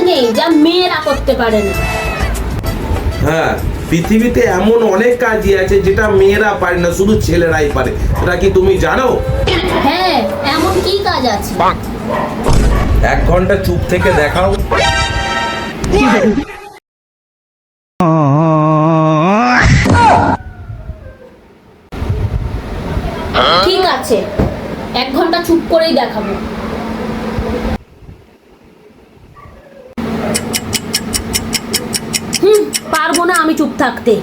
নেই যা মেয়েরা করতে পারে না। হ্যাঁ, পৃথিবীতে এমন অনেক কাজই আছে যেটা মেয়েরা পারে না, শুধু ছেলেরাই পারে। সেটা কি তুমি জানো? হ্যাঁ, এমন কি কাজ আছে? 1 ঘন্টা চুপ থেকে দেখাও। ঠিক আছে, 1 ঘন্টা চুপ করেই দেখাবো। পারবো না আমি চুপ থাকতে।